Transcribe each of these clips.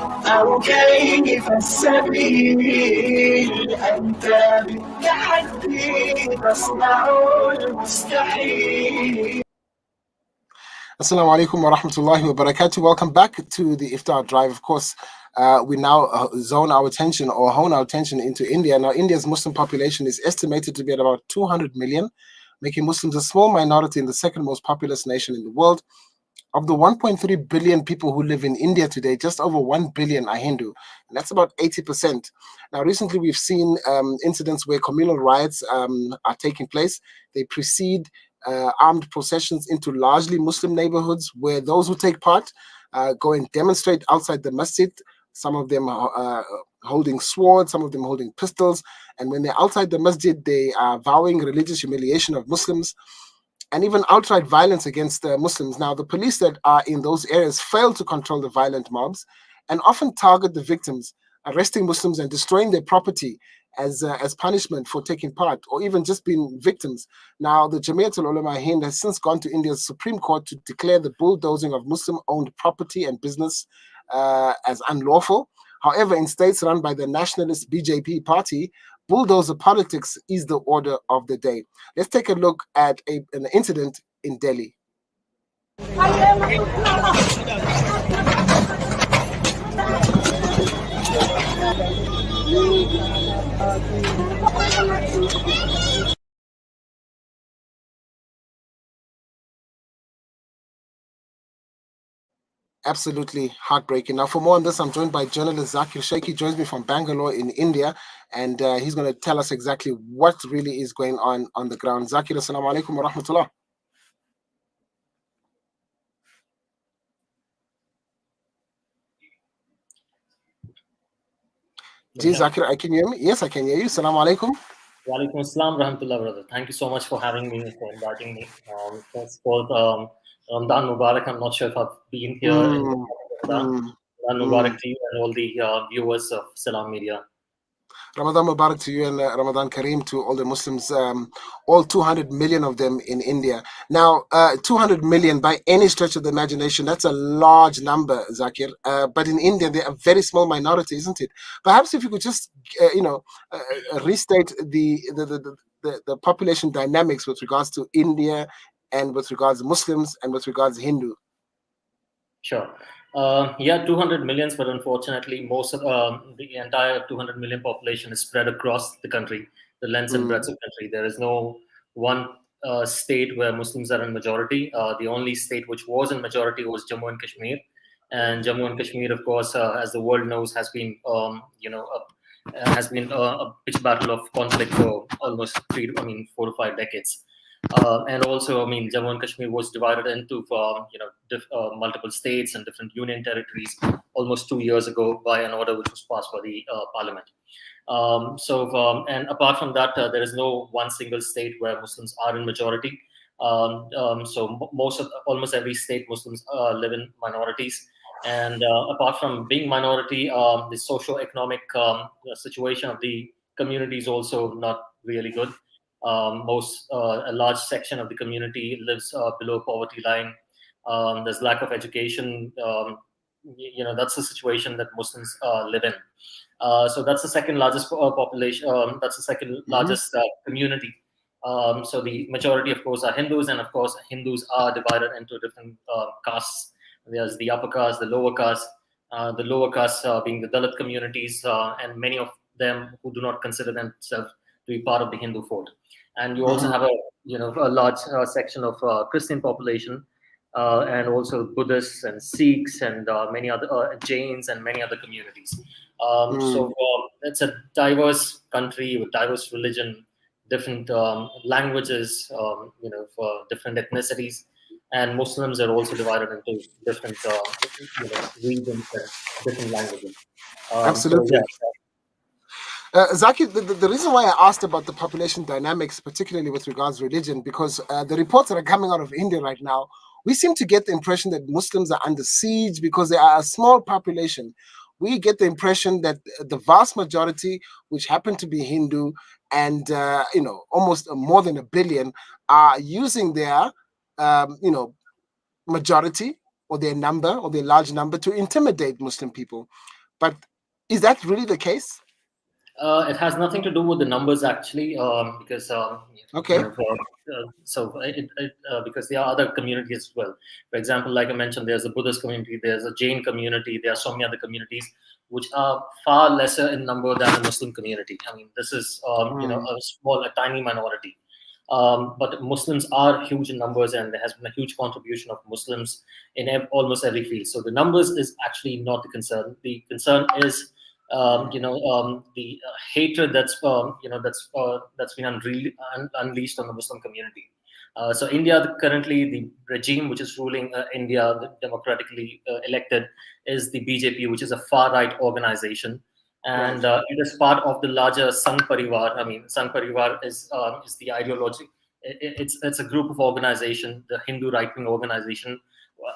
أو كيف السبيل أنت بالتحدي تصنع المستحيل. Assalamu alaikum wa rahmatullahi wa barakatuh. Welcome back to the Iftar Drive. Of course, we now zone our attention or hone our attention into India. Now, India's Muslim population is estimated to be at about 200 million, making Muslims a small minority in the second most populous nation in the world. Of the 1.3 billion people who live in India today, just over 1 billion are Hindu, and that's about 80%. Now, recently we've seen incidents where communal riots are taking place. They precede armed processions into largely Muslim neighborhoods where those who take part go and demonstrate outside the masjid. Some of them are holding swords, some of them holding pistols. And when they're outside the masjid, they are vowing religious humiliation of Muslims and even outright violence against Muslims. Now, the police that are in those areas fail to control the violent mobs and often target the victims, arresting Muslims and destroying their property as punishment for taking part or even just being victims. Now, the Jamiat al-Ulama Hind has since gone to India's Supreme Court to declare the bulldozing of Muslim-owned property and business as unlawful. However, in states run by the nationalist BJP party, bulldozer politics is the order of the day. Let's take a look at an incident in Delhi. Absolutely heartbreaking. Now, for more on this, I'm joined by journalist Zakir Shaik. He joins me from Bangalore in India, and he's going to tell us exactly what really is going on the ground. Zakir, assalamu alaikum wa rahmatullah. Ji, Zakir, I can hear me? Yes, I can hear you. Assalamu alaikum. Walaikum assalam, rahmatullah, brother. Thank you so much for having me, for inviting me. First of all, Ramadan Mubarak. I'm not sure if I've been here in Ramadan. Ramadan Mubarak to you and all the viewers of Salam Media. Ramadan Mubarak to you and Ramadan Kareem to all the Muslims, all 200 million of them in India. Now, 200 million by any stretch of the imagination, that's a large number, Zakir. But in India, they're a very small minority, isn't it? Perhaps if you could just, restate the population dynamics with regards to India and with regards to Muslims and with regards to Hindu. Sure. 200 millions, but unfortunately, most of the entire 200 million population is spread across the country, the length and breadth of the country. There is no one state where Muslims are in majority. The only state which was in majority was Jammu and Kashmir, and Jammu and Kashmir, of course, as the world knows, has been a pitched battle of conflict for almost 4 to 5 decades. And also, Jammu and Kashmir was divided into multiple states and different union territories almost 2 years ago by an order which was passed by the parliament. And apart from that, there is no one single state where Muslims are in majority. Almost every state Muslims live in minorities. And apart from being minority, the socio-economic situation of the community is also not really good. A large section of the community lives below poverty line. There's lack of education. That's the situation that Muslims live in. So that's the second largest population. That's the second largest community. So the majority, of course, are Hindus, and of course, Hindus are divided into different castes. There's the upper caste, the lower caste. The lower caste being the Dalit communities, and many of them who do not consider themselves to be part of the Hindu fold. And you also have a large section of Christian population, and also Buddhists and Sikhs and many other Jains and many other communities. So it's a diverse country with diverse religion, different languages, for different ethnicities, and Muslims are also divided into different regions and different languages. Absolutely. Zaki, the reason why I asked about the population dynamics, particularly with regards to religion, because the reports that are coming out of India right now, we seem to get the impression that Muslims are under siege because they are a small population. We get the impression that the vast majority, which happen to be Hindu, and almost more than 1 billion, are using their majority or their number or their large number to intimidate Muslim people. But is that really the case? It has nothing to do with the numbers actually, because Okay. because there are other communities as well. For example, like I mentioned, there's a Buddhist community, there's a Jain community, there are so many other communities which are far lesser in number than the Muslim community. I mean, this is Mm. a tiny minority. But Muslims are huge in numbers, and there has been a huge contribution of Muslims in almost every field. So the numbers is actually not the concern. The concern is the hatred that's been unleashed on the Muslim community. So India currently, the regime which is ruling India, the democratically elected, is the BJP, which is a far right organization, Right. and it is part of the larger Sangh Parivar. I mean, Sangh Parivar is the ideology. It's a group of organization, the Hindu right wing organization.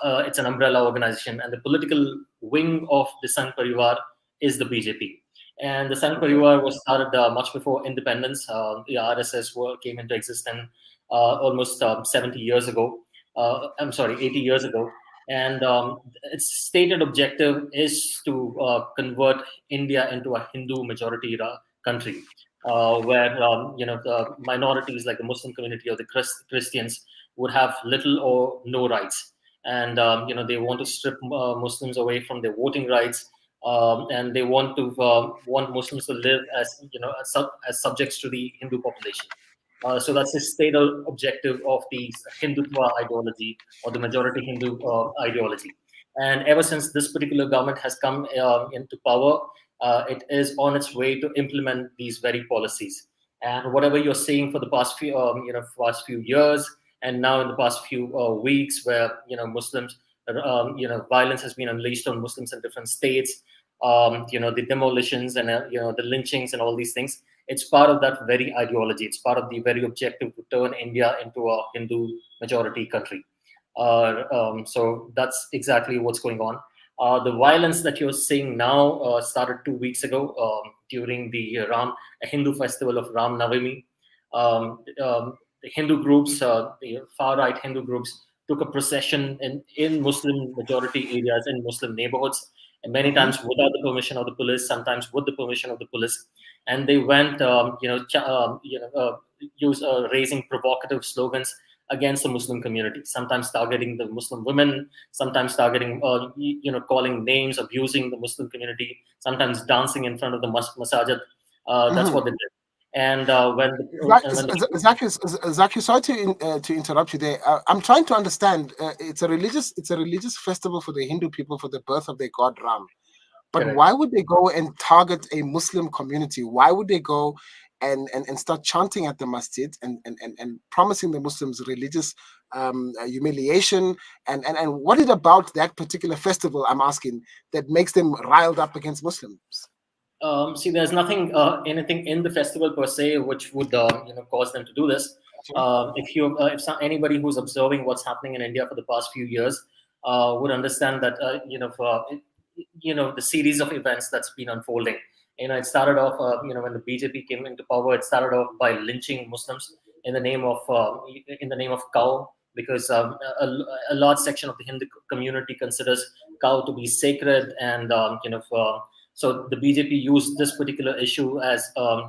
It's an umbrella organization, and the political wing of the Sangh Parivar is the BJP. And the Sangh Okay. Parivar was started much before independence. The RSS came into existence almost 70 years ago. I'm sorry, 80 years ago. And its stated objective is to convert India into a Hindu majority country, where the minorities like the Muslim community or the Christians would have little or no rights. And they want to strip Muslims away from their voting rights, and they want Muslims to live as as subjects to the Hindu population. So that's the stated objective of the Hindutva ideology or the majority Hindu ideology. And ever since this particular government has come into power, it is on its way to implement these very policies. And whatever you're seeing for the past few years, and now in the past few weeks, where Muslims, violence has been unleashed on Muslims in different states. The demolitions and the lynchings and all these things. It's part of that very ideology. It's part of the very objective to turn India into a Hindu majority country. So that's exactly what's going on. The violence that you're seeing now started 2 weeks ago during the a Hindu festival of Ram Navami. The Hindu groups, the far right Hindu groups, took a procession in Muslim majority areas, in Muslim neighborhoods, and many Mm-hmm. times without the permission of the police, sometimes with the permission of the police. And they went, raising provocative slogans against the Muslim community, sometimes targeting the Muslim women, sometimes targeting, calling names, abusing the Muslim community, sometimes dancing in front of the masajid. That's Mm-hmm. what they did. And when the Zakir, sorry to interrupt you there. I'm trying to understand. It's a religious festival for the Hindu people for the birth of their god Ram. But correct. why would they go and target a Muslim community? Why would they go and start chanting at the masjid and promising the Muslims religious humiliation? And what is it about that particular festival, I'm asking, that makes them riled up against Muslims? See, there's anything in the festival per se which would cause them to do this. Okay. Anybody who's observing what's happening in India for the past few years would understand that the series of events that's been unfolding. It started off when the BJP came into power. It started off by lynching Muslims in the name of cow, because a large section of the Hindu community considers cow to be sacred, and so the BJP used this particular issue as a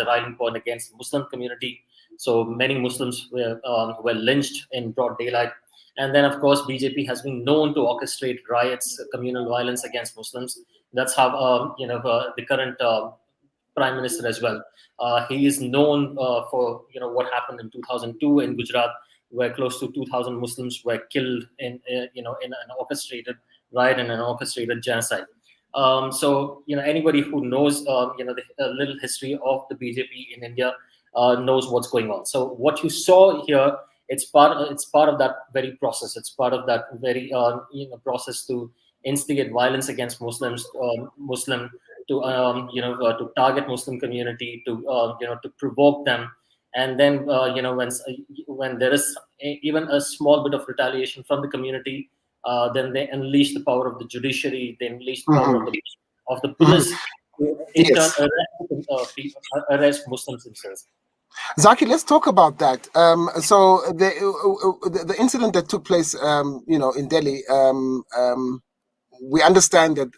rallying point against the Muslim community. So many Muslims were lynched in broad daylight. And then, of course, BJP has been known to orchestrate riots, communal violence against Muslims. That's how the current prime minister as well. He is known for what happened in 2002 in Gujarat, where close to 2,000 Muslims were killed in an orchestrated riot and an orchestrated genocide. So anybody who knows the little history of the BJP in India knows what's going on. So what you saw here, it's part of that very process. It's part of that very process to instigate violence against Muslims, to target Muslim community, to provoke them. And then when there is even a small bit of retaliation from the community, then they unleash the power of the judiciary. They unleash the power of Mhm. the Mhm. police to in turn Yes. arrest Muslims themselves. Zaki, let's talk about that. So the incident that took place, in Delhi, we understand that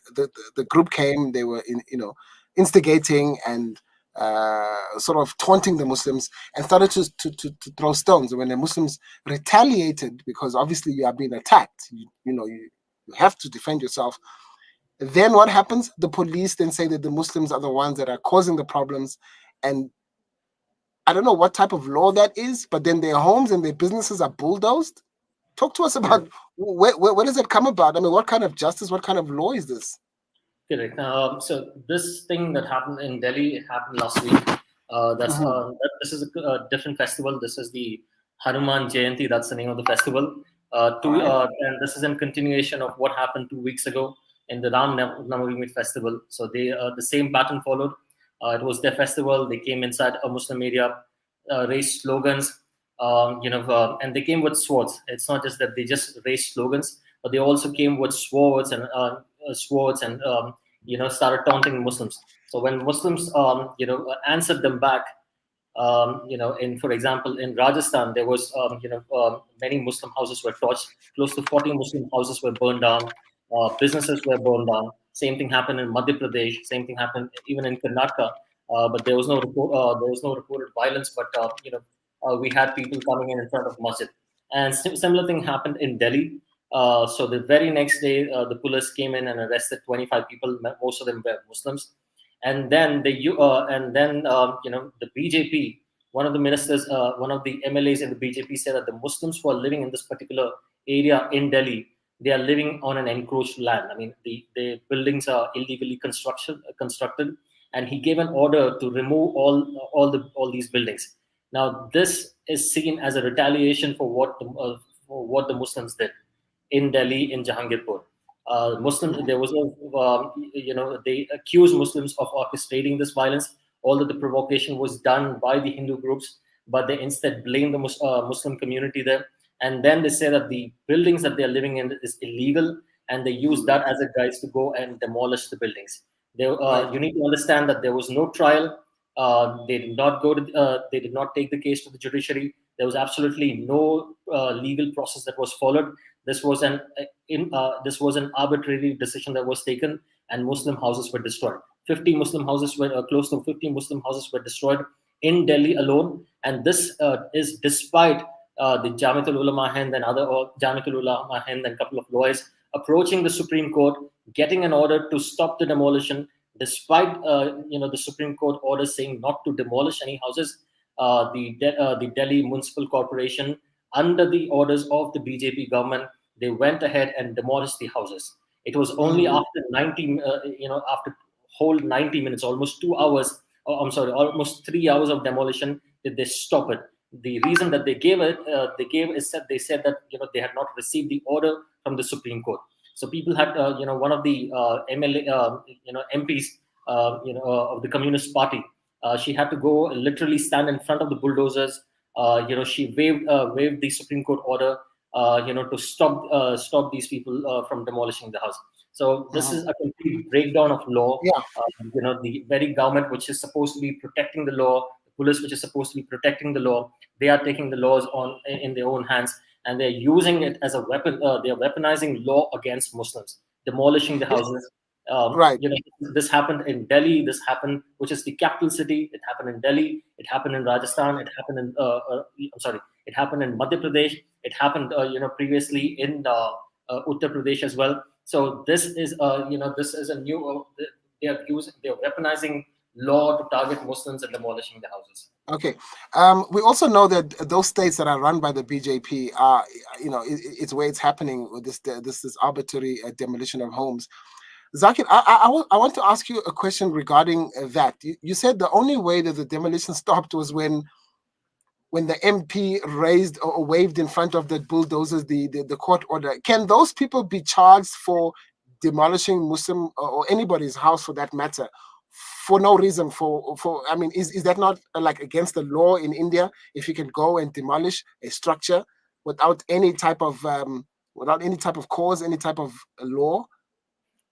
the group came, they were instigating and sort of taunting the Muslims and started to throw stones. And when the Muslims retaliated, because obviously you are being attacked, you have to defend yourself. Then what happens? The police then say that the Muslims are the ones that are causing the problems, and I don't know what type of law that is, but then their homes and their businesses are bulldozed. Talk to us about where does that come about? I mean, what kind of justice, what kind of law is this? Correct. So this thing that happened in Delhi, it happened last week. Hmm. This is a different festival. This is the Hanuman Jayanti. That's the name of the festival. All right. And this is in continuation of what happened 2 weeks ago in the Navami festival. So the same pattern followed. It was their festival. They came inside a Muslim area, raised slogans, and they came with swords. It's not just that they just raised slogans, but they also came with swords and started taunting Muslims. So when Muslims answered them back, in for example in Rajasthan there was many Muslim houses were torched, close to 40 Muslim houses were burned down, businesses were burned down. Same thing happened in Madhya Pradesh. Same thing happened even in Karnataka. But there was no reported violence. But we had people coming in front of masjid, and similar thing happened in Delhi. So the very next day, the police came in and arrested 25 people. Most of them were Muslims, and then the BJP, one of the ministers, one of the MLAs in the BJP said that the Muslims who are living in this particular area in Delhi, they are living on an encroached land. I mean, the buildings are illegally constructed, and he gave an order to remove all these buildings. Now, this is seen as a retaliation for what the Muslims did in Delhi in Jahangirpur. There was they accused Muslims of orchestrating this violence, although the provocation was done by the Hindu groups, but they instead blamed the Muslim community there. And then they say that the buildings that they're living in is illegal, and they use that as a guide to go and demolish the buildings. Right. You need to understand that there was no trial. They did not take the case to the judiciary. There was absolutely no legal process that was followed. This was this was an arbitrary decision that was taken, and Muslim houses were destroyed. 50 Muslim houses were close to 50 Muslim houses were destroyed in Delhi alone, and this is despite the Jamiatul Ulama Hind and Jamiatul Ulama Hind and a couple of lawyers approaching the Supreme Court, getting an order to stop the demolition, despite the Supreme Court order saying not to demolish any houses. The Delhi Municipal Corporation, under the orders of the BJP government, they went ahead and demolished the houses. It was only Mm. after after whole 90 minutes, almost 2 hours, I'm sorry, almost 3 hours of demolition, did they stop it. The reason that they said that they had not received the order from the Supreme Court. So people had, one of the MLA, MPs, of the Communist Party. She had to go literally stand in front of the bulldozers. She waved the Supreme Court order, to stop these people from demolishing the house. So this Mhm. is a complete breakdown of law. Yeah. The very government which is supposed to be protecting the law, the police which is supposed to be protecting the law, they are taking the laws in their own hands, and they're using it as a weapon. They are weaponizing law against Muslims, demolishing the Yeah. houses. Right. This happened in Delhi. This happened, which is the capital city. It happened in Delhi. It happened in Rajasthan. It happened in I'm sorry. It happened in Madhya Pradesh. It happened, previously in Uttar Pradesh as well. So this is a new. They are weaponizing law to target Muslims and demolishing the houses. Okay. We also know that those states that are run by the BJP are, it's where it's happening with this arbitrary demolition of homes. Zakir, I want to ask you a question regarding that. You said the only way that the demolition stopped was when the MP raised or waved in front of the bulldozers the court order. Can those people be charged for demolishing Muslim or anybody's house for that matter for no reason? For I mean, is that not like against the law in India if you can go and demolish a structure without any type of cause, any type of law?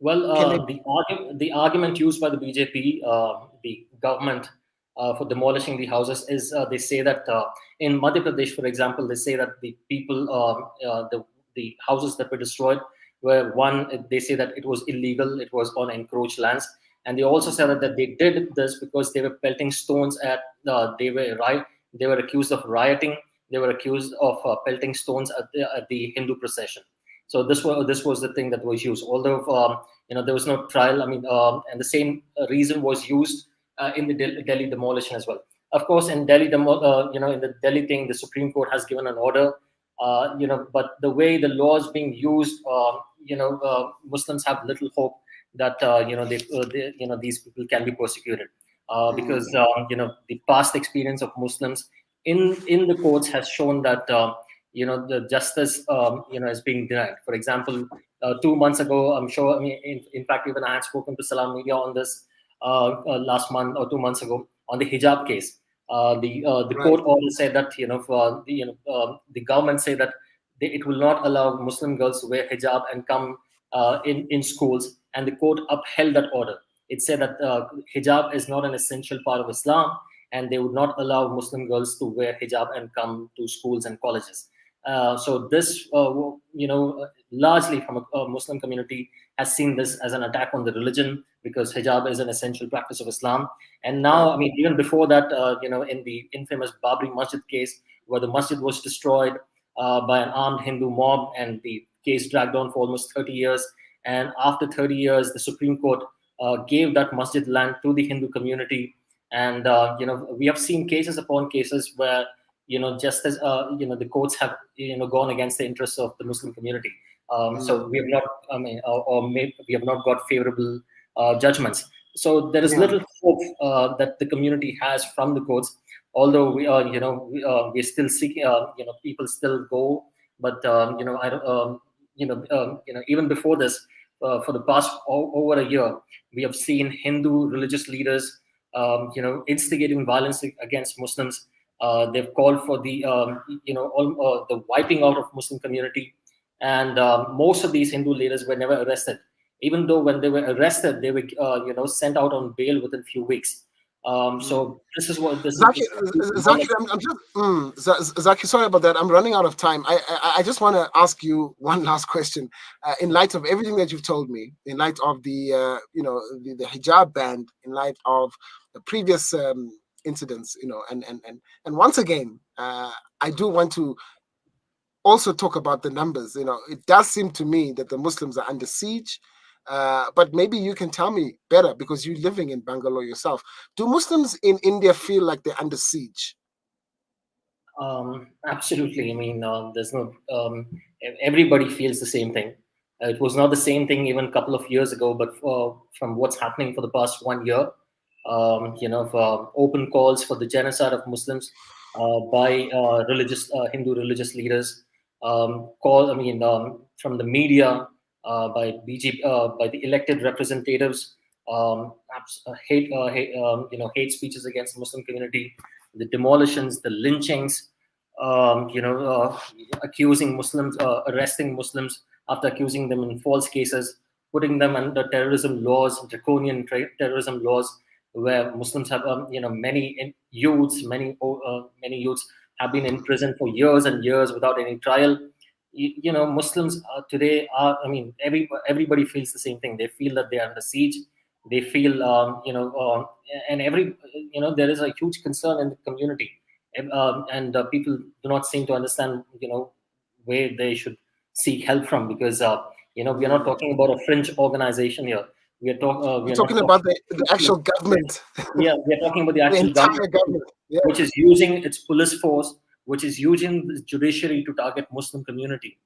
Well, Can they? the argument used by the BJP, the government, for demolishing the houses is they say that in Madhya Pradesh, for example, they say that the people, the houses that were destroyed were one. They say that it was illegal; it was on encroached lands, and they also said that they did this because they were pelting stones at. They were accused of rioting. They were accused of pelting stones at the Hindu procession. So this was the thing that was used. Although there was no trial. I mean, and the same reason was used in the Delhi demolition as well. Of course, in in the Delhi thing, the Supreme Court has given an order. But the way the law is being used, Muslims have little hope that these people can be persecuted because the past experience of Muslims in the courts has shown that the justice is being denied. For example, 2 months ago, I'm sure. I mean, in fact, even I had spoken to Salam Media on this last month or 2 months ago on the hijab case. The Right. court order said that the government say that it will not allow Muslim girls to wear hijab and come in schools, and the court upheld that order. It said that hijab is not an essential part of Islam, and they would not allow Muslim girls to wear hijab and come to schools and colleges. So this, largely from a Muslim community, has seen this as an attack on the religion because hijab is an essential practice of Islam. And now, Right. I mean, even before that, in the infamous Babri Masjid case, where the masjid was destroyed by an armed Hindu mob, and the case dragged on for almost 30 years. And after 30 years, the Supreme Court gave that masjid land to the Hindu community. And we have seen cases upon cases where just as the courts have gone against the interests of the Muslim community. So we have not, I mean, or maybe we have not got favorable judgments. So there is Yeah. little hope that the community has from the courts. Although we're still seeking, people still go, but I don't, even before this, for the past over a year, we have seen Hindu religious leaders, instigating violence against Muslims. They've called for the wiping out of Muslim community, and most of these Hindu leaders were never arrested. Even though when they were arrested, they were sent out on bail within few weeks. So this is what this is. Zaki, Zaki, I'm just Zaki. Sorry about that. I'm running out of time. I just want to ask you one last question. In light of everything that you've told me, in light of the the hijab ban, in light of the previous incidents, and once again, I do want to also talk about the numbers. It does seem to me that the Muslims are under siege. But maybe you can tell me better because you're living in Bangalore yourself. Do Muslims in India feel like they're under siege? Absolutely. I mean, there's no. Everybody feels the same thing. It was not the same thing even a couple of years ago, but from what's happening for the past 1 year, for open calls for the genocide of Muslims by religious Hindu religious leaders, from the media, by BJP, by the elected representatives, hate speeches against the Muslim community, the demolitions, the lynchings, accusing Muslims, arresting Muslims after accusing them in false cases, putting them under terrorism laws, draconian terrorism laws, where Muslims have, many youths have been in prison for years and years without any trial. Muslims today are, I mean, everybody feels the same thing. They feel that they are under siege. They feel, and there is a huge concern in the community, and people do not seem to understand, where they should seek help from, because we are not Mm. talking about a fringe organization here. We We're are not talking talking. about the actual government, Yeah, we are talking about the the actual government, entire government. Yeah. which is using its police force, which is using the judiciary to target Muslim community.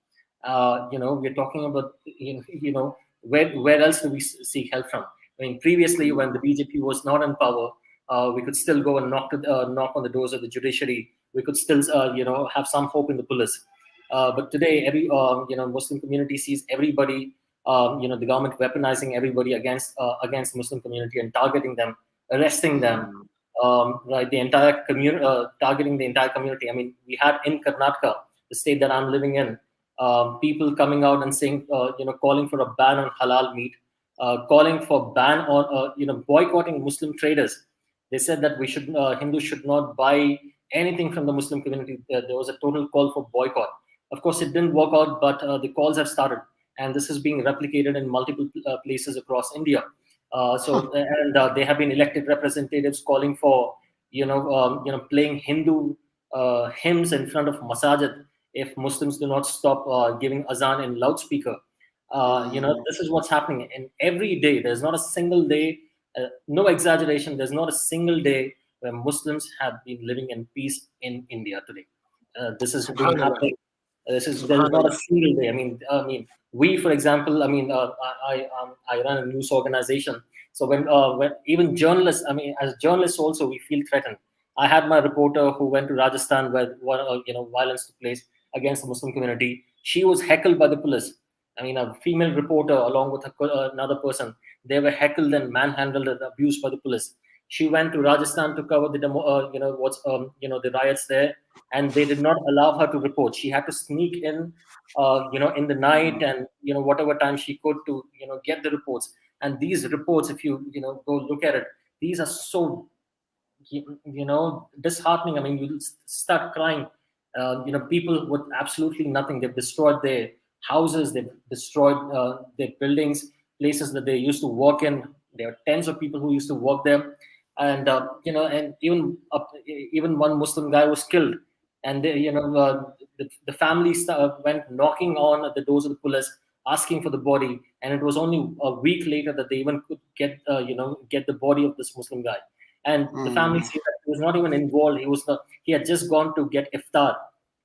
We're talking about, where else do we seek help from? I mean, previously when the BJP was not in power, we could still go and knock on the doors of the judiciary. We could still, have some hope in the police. But today, every Muslim community sees everybody, the government weaponizing everybody against Muslim community and targeting them, arresting them, Mm. right? The entire community, targeting the entire community. I mean, we had in Karnataka, the state that I'm living in, people coming out and saying, calling for a ban on halal meat, calling for ban on, boycotting Muslim traders. They said that Hindus should not buy anything from the Muslim community. There was a total call for boycott. Of course, it didn't work out, but the calls have started, and this is being replicated in multiple places across India. They have been elected representatives calling for, playing Hindu hymns in front of masajid if Muslims do not stop giving azan in loudspeaker. This is what's happening. And every day, there's not a single day, no exaggeration, there's not a single day where Muslims have been living in peace in India today. This has been Subhanallah. happening. There is not a Subhanallah. single day. We, for example, I run a news organization. So when even journalists, as journalists also, we feel threatened. I had my reporter who went to Rajasthan where violence took place against the Muslim community. She was heckled by the police. A female reporter along with another person, they were heckled and manhandled and abused by the police. She went to Rajasthan to cover the the riots there, and they did not allow her to report. She had to sneak in the night and whatever time she could to get the reports. And these reports, if you go look at it, these are so disheartening. You start crying. People with absolutely nothing. They've destroyed their houses. They've destroyed their buildings, places that they used to work in. There are tens of people who used to work there, and and even one Muslim guy was killed. And the family went knocking on the doors of the police, asking for the body. And it was only a week later that they even could get the body of this Muslim guy. And the family said that he was not even involved. He had just gone to get iftar.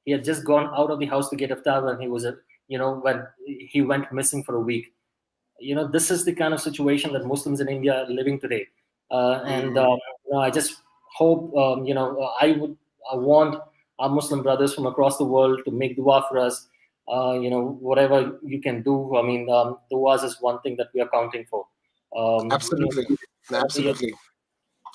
He had just gone out of the house to get iftar when when he went missing for a week. This is the kind of situation that Muslims in India are living today. I just hope, I want our Muslim brothers from across the world to make dua for us. Whatever you can do. Duas is one thing that we are counting for. Absolutely. Yeah, Absolutely.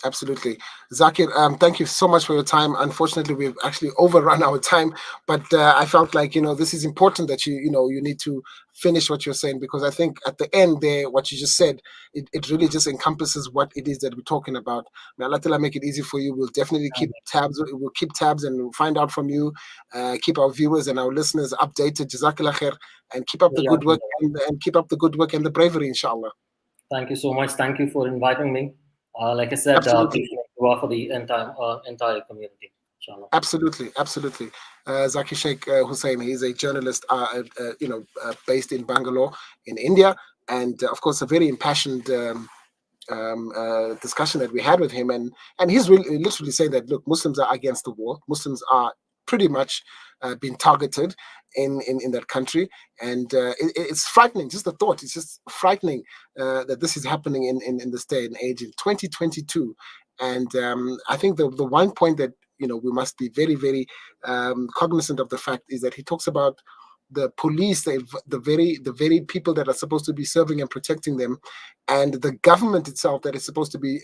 Absolutely. Zakir, thank you so much for your time. Unfortunately, we've actually overrun our time, but I felt like, this is important that you need to finish what you're saying, because I think at the end there, what you just said, it really just encompasses what it is that we're talking about. May Allah Ta'ala make it easy for you. We'll definitely keep tabs. We'll keep tabs and we'll find out from you, keep our viewers and our listeners updated. Jazakallah khair, and keep up the good work and keep up the good work and the bravery, inshallah. Thank you so much. Thank you for inviting me. Like I said, Absolutely. please make dua for the entire community. Inshallah. Absolutely, absolutely. Zakeer Shaik Hussain, he's a journalist, based in Bangalore, in India, and of course, a very impassioned discussion that we had with him, and he's really literally saying that, look, Muslims are against the war. Muslims are pretty much being targeted in that country, and it's frightening. Just the thought, it's just frightening that this is happening in this day and age in 2022. And I think the one point that we must be very, very cognizant of the fact is that he talks about the police, the very people that are supposed to be serving and protecting them, and the government itself that is supposed to be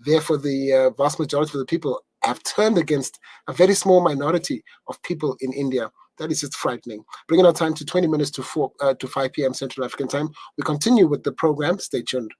there for the vast majority of the people, have turned against a very small minority of people in India. That is just frightening. Bringing our time to 20 minutes to 5 p.m. Central African time. We continue with the program. Stay tuned.